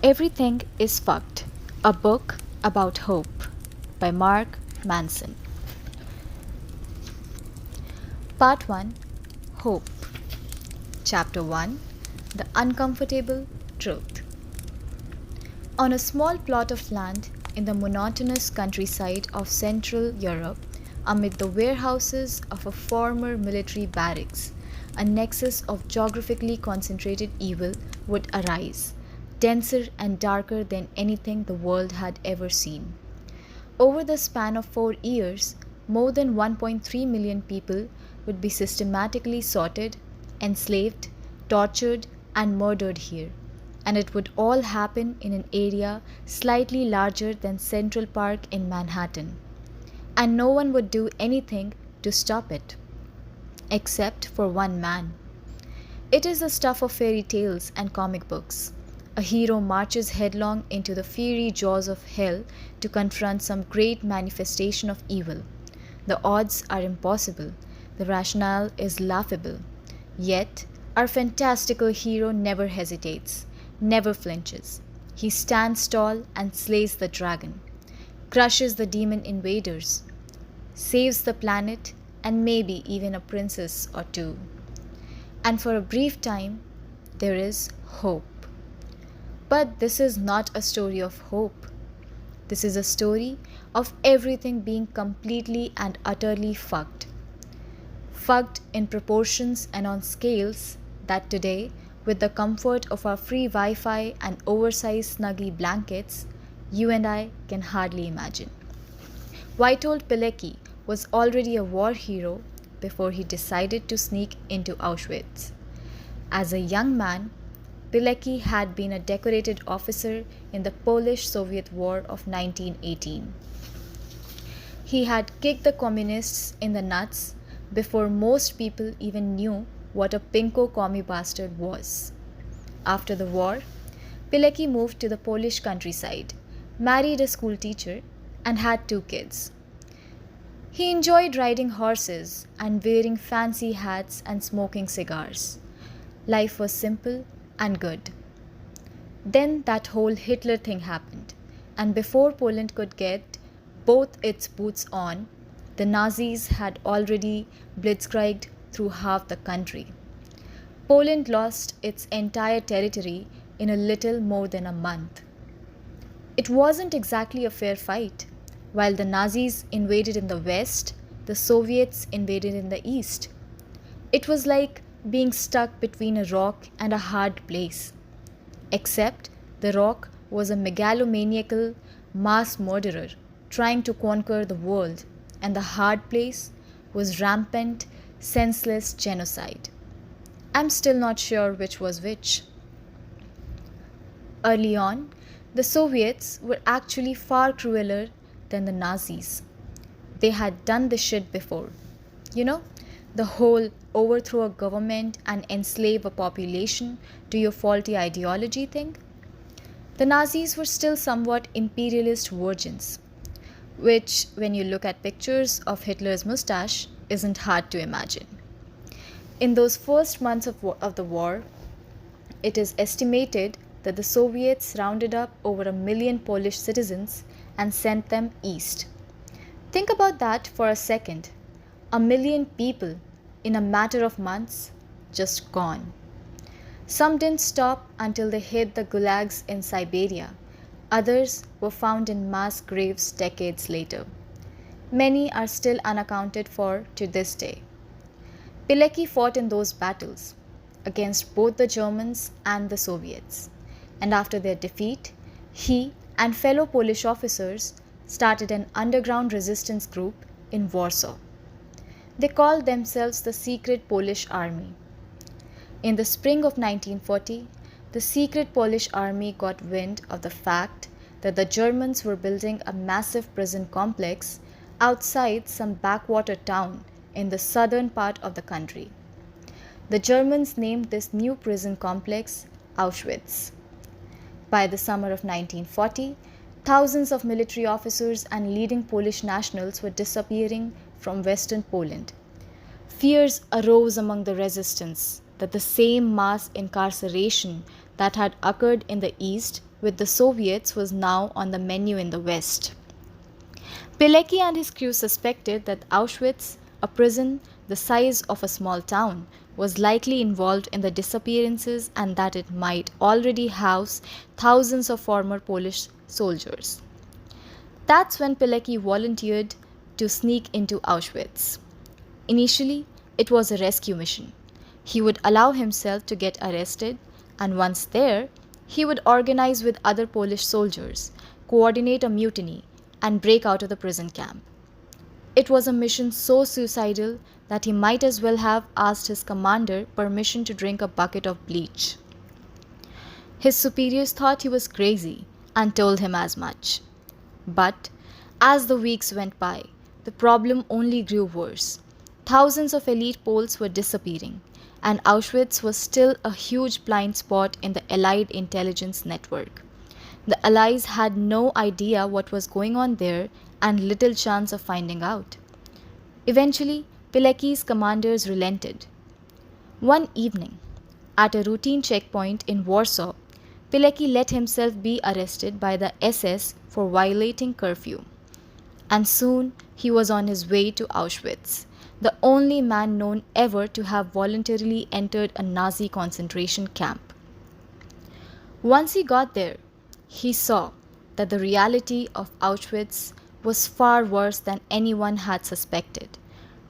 Everything is Fucked, a book about hope by Mark Manson. Part 1 Hope. Chapter 1 The Uncomfortable Truth. On a small plot of land in the monotonous countryside of Central Europe, amid the warehouses of a former military barracks, a nexus of geographically concentrated evil would arise, denser and darker than anything the world had ever seen. Over the span of 4 years, more than 1.3 million people would be systematically sorted, enslaved, tortured, and murdered here. And it would all happen in an area slightly larger than Central Park in Manhattan. And no one would do anything to stop it, except for one man. It is the stuff of fairy tales and comic books. A hero marches headlong into the fiery jaws of hell to confront some great manifestation of evil. The odds are impossible. The rationale is laughable. Yet, our fantastical hero never hesitates, never flinches. He stands tall and slays the dragon, crushes the demon invaders, saves the planet, and maybe even a princess or two. And for a brief time, there is hope. But this is not a story of hope. This is a story of everything being completely and utterly fucked. Fucked in proportions and on scales that today, with the comfort of our free Wi Fi and oversized snuggy blankets, you and I can hardly imagine. Witold Pilecki was already a war hero before he decided to sneak into Auschwitz. As a young man, Pilecki had been a decorated officer in the Polish-Soviet War of 1918. He had kicked the communists in the nuts before most people even knew what a pinko commie bastard was. After the war, Pilecki moved to the Polish countryside, married a school teacher, and had 2 kids. He enjoyed riding horses and wearing fancy hats and smoking cigars. Life was simple and good. Then that whole Hitler thing happened, and before Poland could get both its boots on, the Nazis had already blitzkrieged through half the country. Poland lost its entire territory in a little more than a month. It wasn't exactly a fair fight. While the Nazis invaded in the west, the Soviets invaded in the east. It was like being stuck between a rock and a hard place. Except the rock was a megalomaniacal mass murderer trying to conquer the world, and the hard place was rampant, senseless genocide. I'm still not sure which was which. Early on, the Soviets were actually far crueler than the Nazis. They had done this shit before. You know, the whole overthrow a government and enslave a population to your faulty ideology thing. The Nazis were still somewhat imperialist virgins, which, when you look at pictures of Hitler's mustache, isn't hard to imagine. In those first months of the war, it is estimated that the Soviets rounded up over 1 million Polish citizens and sent them east. Think about that for a second. 1 million people in a matter of months, just gone. Some didn't stop until they hit the gulags in Siberia. Others were found in mass graves decades later. Many are still unaccounted for to this day. Pilecki fought in those battles against both the Germans and the Soviets. And after their defeat, he and fellow Polish officers started an underground resistance group in Warsaw. They called themselves the Secret Polish Army. In the spring of 1940, the secret Polish army got wind of the fact that the Germans were building a massive prison complex outside some backwater town in the southern part of the country. The Germans named this new prison complex Auschwitz. By the summer of 1940, thousands of military officers and leading Polish nationals were disappearing from Western Poland. Fears arose among the resistance that the same mass incarceration that had occurred in the East with the Soviets was now on the menu in the West. Pilecki and his crew suspected that Auschwitz, a prison the size of a small town, was likely involved in the disappearances and that it might already house thousands of former Polish soldiers. That's when Pilecki volunteered to sneak into Auschwitz. Initially, it was a rescue mission. He would allow himself to get arrested, and once there, he would organize with other Polish soldiers, coordinate a mutiny, and break out of the prison camp. It was a mission so suicidal that he might as well have asked his commander permission to drink a bucket of bleach. His superiors thought he was crazy and told him as much. But as the weeks went by, the problem only grew worse. Thousands of elite Poles were disappearing, and Auschwitz was still a huge blind spot in the Allied intelligence network. The Allies had no idea what was going on there and little chance of finding out. Eventually, Pilecki's commanders relented. One evening, at a routine checkpoint in Warsaw, Pilecki let himself be arrested by the SS for violating curfew. And soon he was on his way to Auschwitz, the only man known ever to have voluntarily entered a Nazi concentration camp. Once he got there, he saw that the reality of Auschwitz was far worse than anyone had suspected.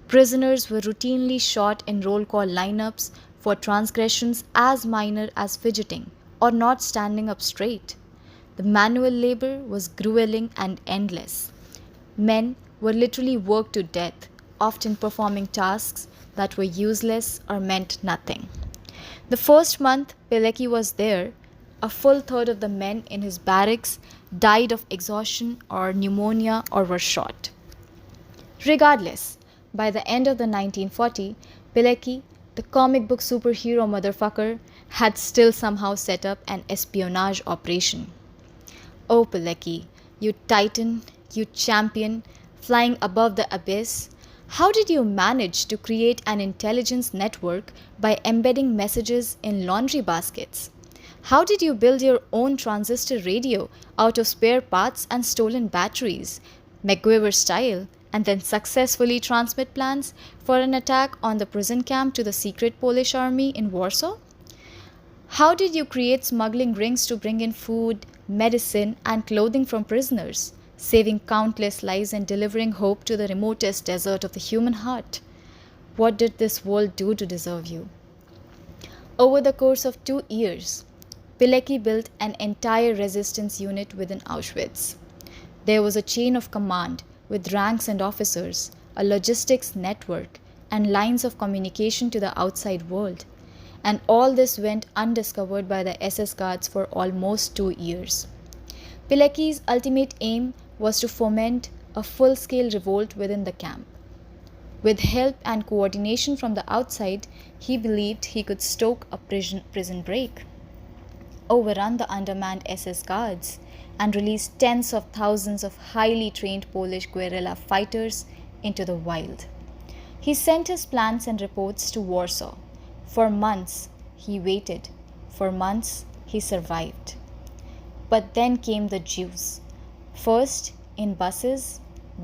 Prisoners were routinely shot in roll call lineups for transgressions as minor as fidgeting or not standing up straight. The manual labor was grueling and endless. Men were literally worked to death, often performing tasks that were useless or meant nothing. The first month Pilecki was there, a full third of the men in his barracks died of exhaustion or pneumonia or were shot. Regardless, by the end of the 1940, Pilecki, the comic book superhero motherfucker, had still somehow set up an espionage operation. Oh Pilecki, you titan, you champion, flying above the abyss, how did you manage to create an intelligence network by embedding messages in laundry baskets? How did you build your own transistor radio out of spare parts and stolen batteries, MacGyver style, and then successfully transmit plans for an attack on the prison camp to the secret Polish army in Warsaw? How did you create smuggling rings to bring in food, medicine, and clothing from prisoners, saving countless lives and delivering hope to the remotest desert of the human heart? What did this world do to deserve you? Over the course of 2 years, Pilecki built an entire resistance unit within Auschwitz. There was a chain of command with ranks and officers, a logistics network, and lines of communication to the outside world. And all this went undiscovered by the SS guards for almost 2 years. Pilecki's ultimate aim was to foment a full-scale revolt within the camp. With help and coordination from the outside, he believed he could stoke a prison break, overrun the undermanned SS guards, and release tens of thousands of highly trained Polish guerrilla fighters into the wild. He sent his plans and reports to Warsaw. For months, he waited. For months, he survived. But then came the Jews. First in buses,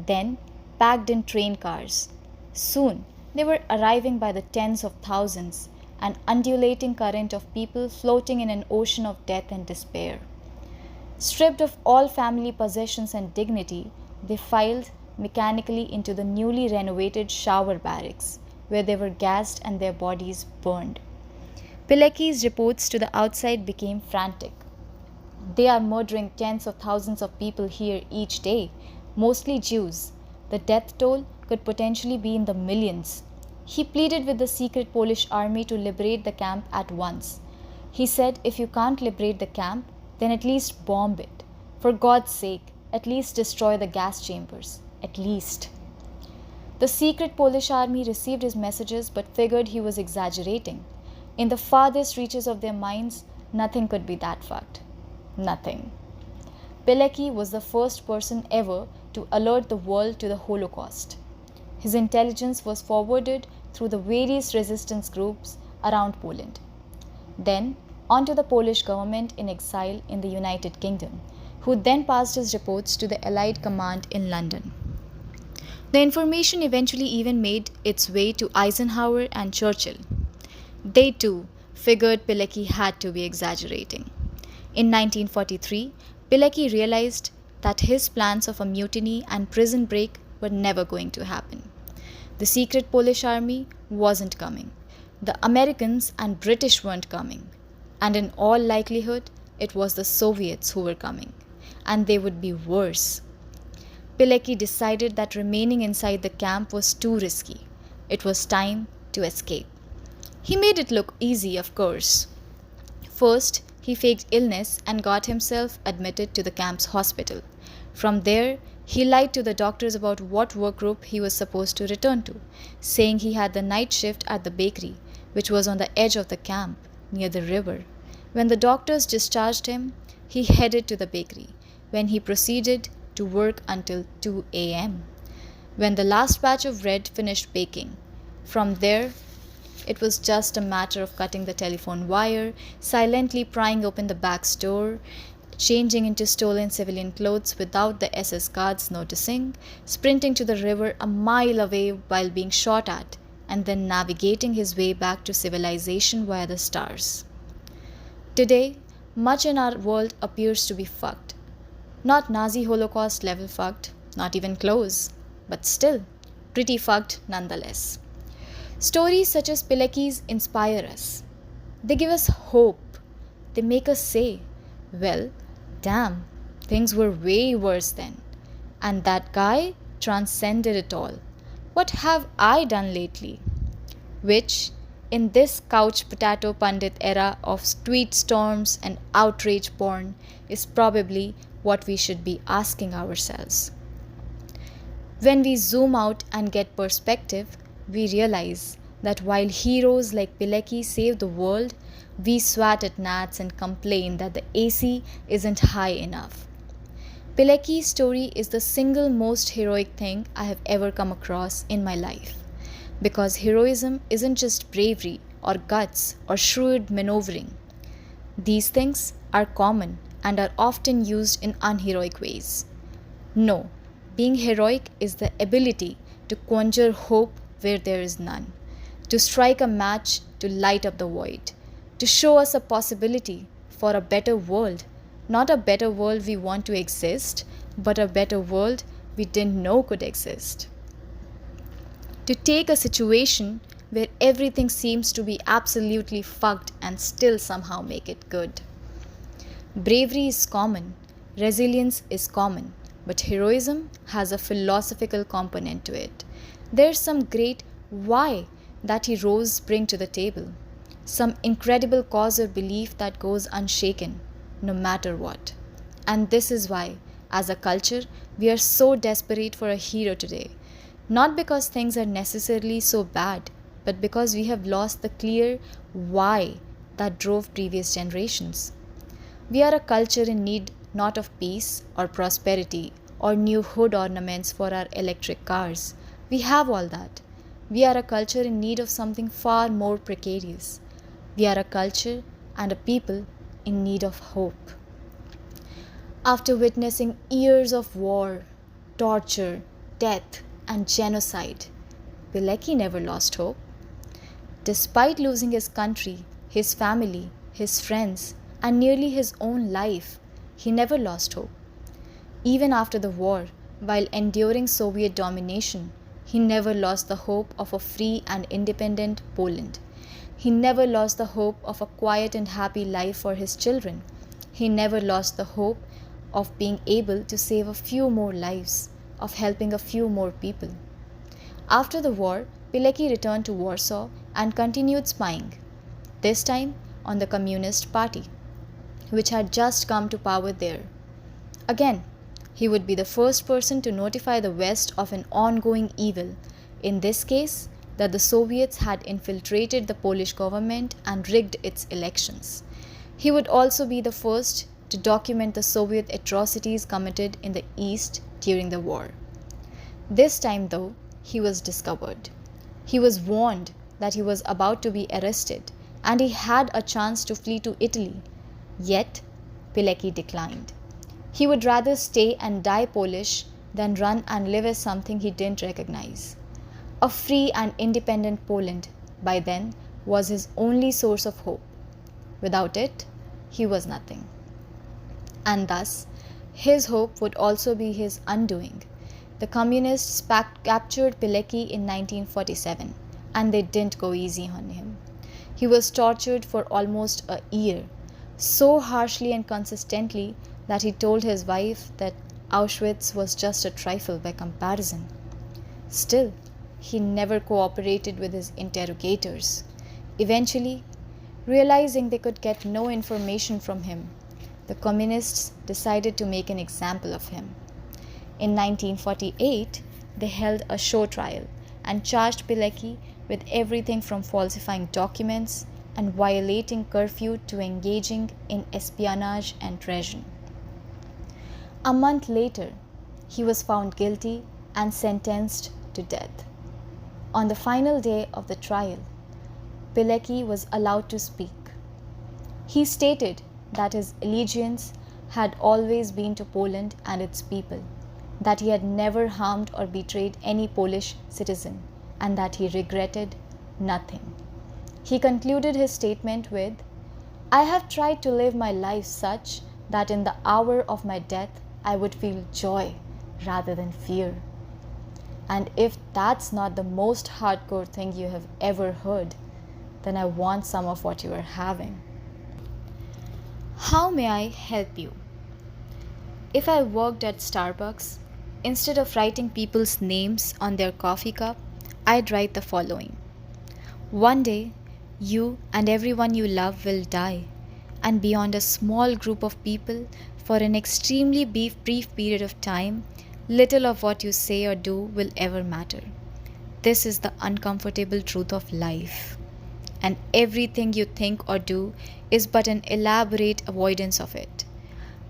then packed in train cars. Soon, they were arriving by the tens of thousands, an undulating current of people floating in an ocean of death and despair. Stripped of all family possessions and dignity, they filed mechanically into the newly renovated shower barracks, where they were gassed and their bodies burned. Pilecki's reports to the outside became frantic. They are murdering tens of thousands of people here each day, mostly Jews. The death toll could potentially be in the millions. He pleaded with the secret Polish army to liberate the camp at once. He said, if you can't liberate the camp, then at least bomb it. For God's sake, at least destroy the gas chambers. At least. The secret Polish army received his messages but figured he was exaggerating. In the farthest reaches of their minds, nothing could be that fucked. Nothing. Pilecki was the first person ever to alert the world to the Holocaust. His intelligence was forwarded through the various resistance groups around Poland. Then, onto the Polish government in exile in the United Kingdom, who then passed his reports to the Allied command in London. The information eventually even made its way to Eisenhower and Churchill. They too figured Pilecki had to be exaggerating. In 1943, Pilecki realized that his plans of a mutiny and prison break were never going to happen. The secret Polish army wasn't coming. The Americans and British weren't coming. And in all likelihood, it was the Soviets who were coming. And they would be worse. Pilecki decided that remaining inside the camp was too risky. It was time to escape. He made it look easy, of course. First, he faked illness and got himself admitted to the camp's hospital. From there, he lied to the doctors about what work group he was supposed to return to, saying he had the night shift at the bakery, which was on the edge of the camp, near the river. When the doctors discharged him, he headed to the bakery, when he proceeded to work until 2 a.m. when the last batch of bread finished baking. From there, it was just a matter of cutting the telephone wire, silently prying open the back door, changing into stolen civilian clothes without the SS guards noticing, sprinting to the river a mile away while being shot at, and then navigating his way back to civilization via the stars. Today, much in our world appears to be fucked. Not Nazi Holocaust level fucked, not even close, but still pretty fucked nonetheless. Stories such as Pilecki's inspire us. They give us hope. They make us say, well, damn, things were way worse then. And that guy transcended it all. What have I done lately? Which, in this couch potato pundit era of tweet storms and outrage porn, is probably what we should be asking ourselves. When we zoom out and get perspective, we realize that while heroes like Pilecki save the world, we swat at gnats and complain that the AC isn't high enough. Pilecki's story is the single most heroic thing I have ever come across in my life. Because heroism isn't just bravery or guts or shrewd maneuvering. These things are common and are often used in unheroic ways. No, being heroic is the ability to conjure hope where there is none, to strike a match to light up the void, to show us a possibility for a better world, not a better world we want to exist, but a better world we didn't know could exist. To take a situation where everything seems to be absolutely fucked and still somehow make it good. Bravery is common, resilience is common, but heroism has a philosophical component to it. There's some great why that heroes bring to the table, some incredible cause or belief that goes unshaken, no matter what. And this is why, as a culture, we are so desperate for a hero today. Not because things are necessarily so bad, but because we have lost the clear why that drove previous generations. We are a culture in need not of peace or prosperity or new hood ornaments for our electric cars. We have all that. We are a culture in need of something far more precarious. We are a culture and a people in need of hope. After witnessing years of war, torture, death, and genocide, Pilecki never lost hope. Despite losing his country, his family, his friends, and nearly his own life, he never lost hope. Even after the war, while enduring Soviet domination, he never lost the hope of a free and independent Poland. He never lost the hope of a quiet and happy life for his children. He never lost the hope of being able to save a few more lives, of helping a few more people. After the war, Pilecki returned to Warsaw and continued spying, this time on the Communist Party, which had just come to power there. Again, he would be the first person to notify the West of an ongoing evil, in this case, that the Soviets had infiltrated the Polish government and rigged its elections. He would also be the first to document the Soviet atrocities committed in the East during the war. This time, though, he was discovered. He was warned that he was about to be arrested, and he had a chance to flee to Italy. Yet, Pilecki declined. He would rather stay and die Polish than run and live as something he didn't recognize. A free and independent Poland, by then, was his only source of hope. Without it, he was nothing. And thus, his hope would also be his undoing. The communists captured Pilecki in 1947, and they didn't go easy on him. He was tortured for almost a year, so harshly and consistently that he told his wife that Auschwitz was just a trifle by comparison. Still, he never cooperated with his interrogators. Eventually, realizing they could get no information from him, the communists decided to make an example of him. In 1948, they held a show trial and charged Pilecki with everything from falsifying documents and violating curfew to engaging in espionage and treason. A month later, he was found guilty and sentenced to death. On the final day of the trial, Pilecki was allowed to speak. He stated that his allegiance had always been to Poland and its people, that he had never harmed or betrayed any Polish citizen, and that he regretted nothing. He concluded his statement with, "I have tried to live my life such that in the hour of my death I would feel joy rather than fear." And if that's not the most hardcore thing you have ever heard, then I want some of what you are having. How may I help you? If I worked at Starbucks, instead of writing people's names on their coffee cup, I'd write the following. One day, you and everyone you love will die, and beyond a small group of people, for an extremely brief period of time, little of what you say or do will ever matter. This is the uncomfortable truth of life. And everything you think or do is but an elaborate avoidance of it.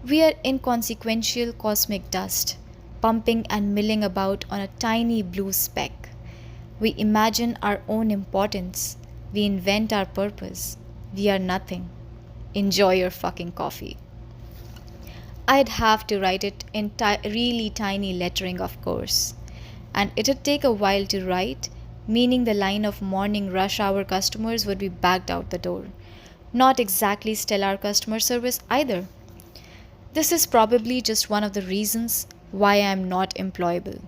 We are inconsequential cosmic dust, pumping and milling about on a tiny blue speck. We imagine our own importance. We invent our purpose. We are nothing. Enjoy your fucking coffee. I'd have to write it in really tiny lettering, of course. And it'd take a while to write, meaning the line of morning rush hour customers would be backed out the door. Not exactly stellar customer service either. This is probably just one of the reasons why I am not employable.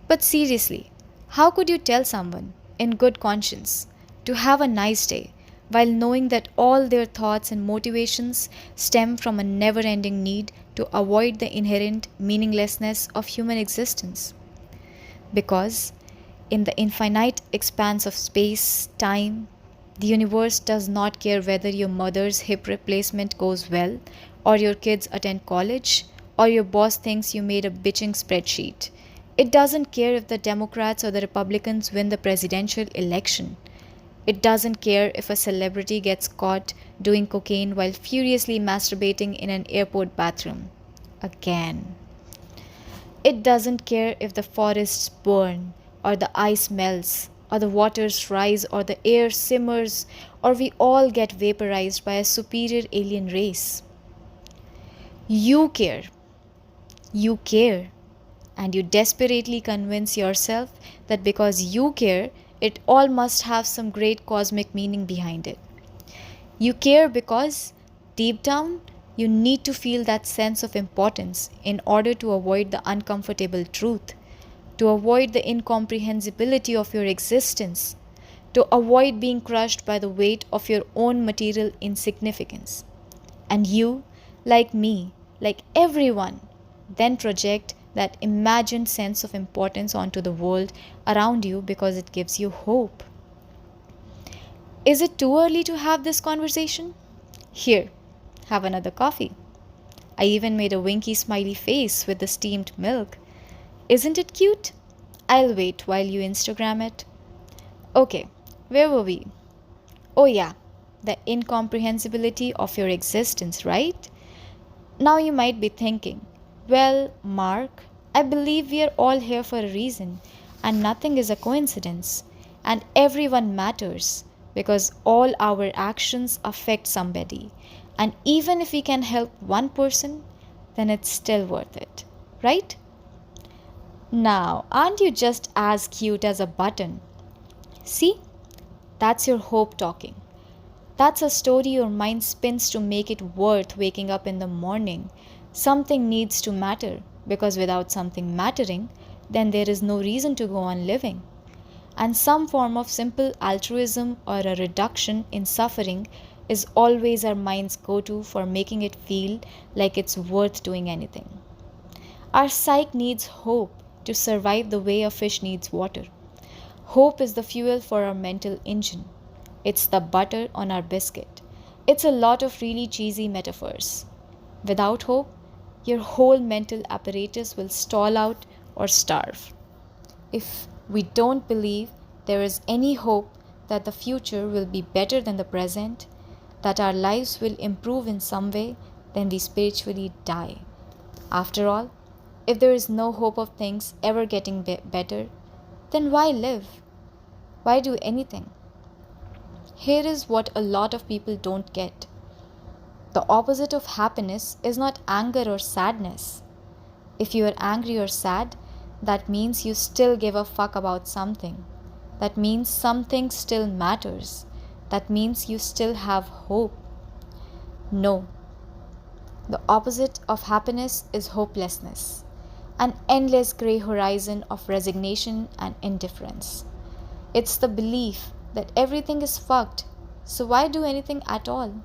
But seriously, how could you tell someone, in good conscience, to have a nice day while knowing that all their thoughts and motivations stem from a never-ending need to avoid the inherent meaninglessness of human existence? Because in the infinite expanse of space, time, the universe does not care whether your mother's hip replacement goes well, or your kids attend college, or your boss thinks you made a bitching spreadsheet. It doesn't care if the Democrats or the Republicans win the presidential election. It doesn't care if a celebrity gets caught doing cocaine while furiously masturbating in an airport bathroom. Again. It doesn't care if the forests burn, or the ice melts, or the waters rise, or the air simmers, or we all get vaporized by a superior alien race. You care. You care. And you desperately convince yourself that because you care, it all must have some great cosmic meaning behind it. You care because, deep down, you need to feel that sense of importance in order to avoid the uncomfortable truth, to avoid the incomprehensibility of your existence, to avoid being crushed by the weight of your own material insignificance. And you, like me, like everyone, then project that imagined sense of importance onto the world around you because it gives you hope. Is it too early to have this conversation? Here, have another coffee. I even made a winky smiley face with the steamed milk. Isn't it cute? I'll wait while you Instagram it. Okay, where were we? Oh yeah, the incomprehensibility of your existence, right? Now you might be thinking, well, Mark, I believe we are all here for a reason, and nothing is a coincidence, and everyone matters, because all our actions affect somebody. And even if we can help one person, then it's still worth it, right? Now, aren't you just as cute as a button? See, that's your hope talking. That's a story your mind spins to make it worth waking up in the morning. Something needs to matter, because without something mattering, then there is no reason to go on living. And some form of simple altruism or a reduction in suffering is always our mind's go to for making it feel like it's worth doing anything. Our psyche needs hope to survive the way a fish needs water. Hope is the fuel for our mental engine. It's the butter on our biscuit. It's a lot of really cheesy metaphors. Without hope, your whole mental apparatus will stall out or starve. If we don't believe there is any hope that the future will be better than the present, that our lives will improve in some way, then we spiritually die. After all, if there is no hope of things ever getting better, then why live? Why do anything? Here is what a lot of people don't get. The opposite of happiness is not anger or sadness. If you are angry or sad, that means you still give a fuck about something. That means something still matters. That means you still have hope. No. The opposite of happiness is hopelessness, an endless grey horizon of resignation and indifference. It's the belief that everything is fucked, so why do anything at all?